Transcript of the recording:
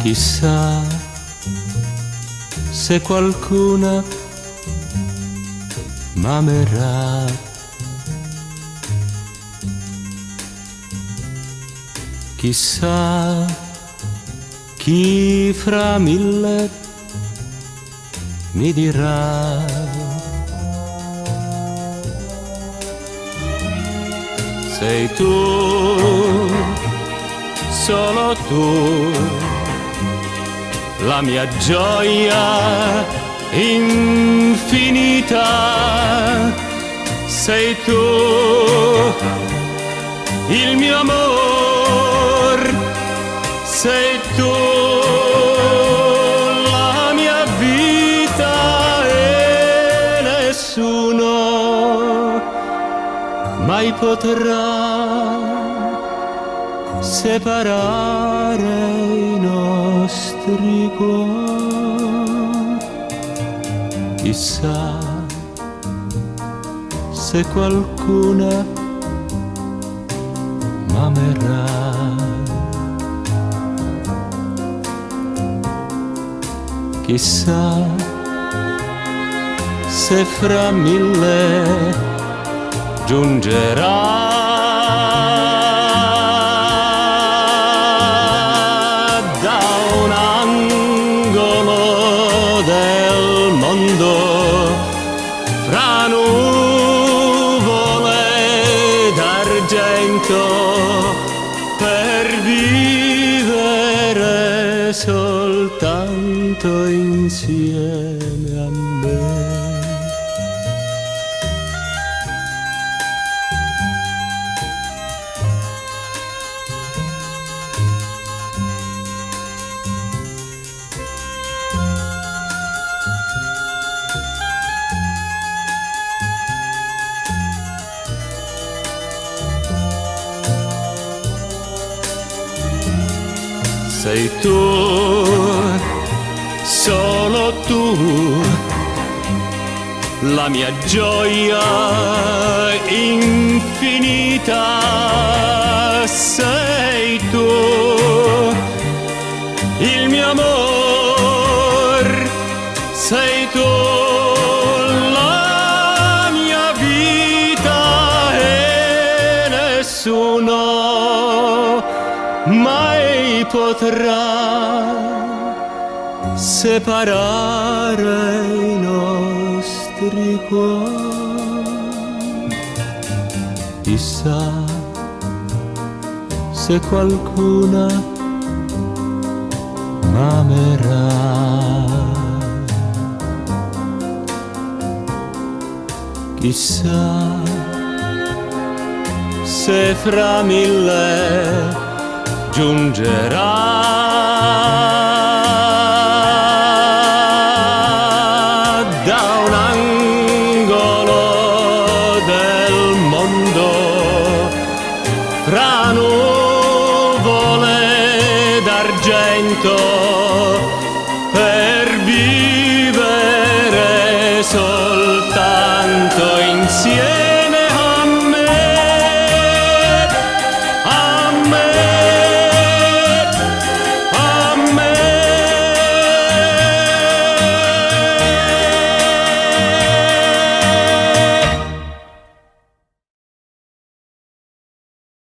Chissà se qualcuna m'amerà. Chissà chi fra mille mi dirà: sei tu, solo tu, la mia gioia infinita. Sei tu, il mio amor, sei tu, la mia vita, e nessuno mai potrà separare i nostri cuori. Chissà se qualcuna m'amerà. Chissà se fra mille giungerà da un angolo del mondo, fra nuvole d'argento, per vivere soltanto insieme a me. Sei tu, solo tu, la mia gioia infinita. Sei tu, il mio amor, sei tu, la mia vita, e nessuno mai potrà separare i nostri cuori. Chissà se qualcuna m'amerà. Chissà se fra mille giungerà da un angolo del mondo, fra nuvole d'argento, per vivere solo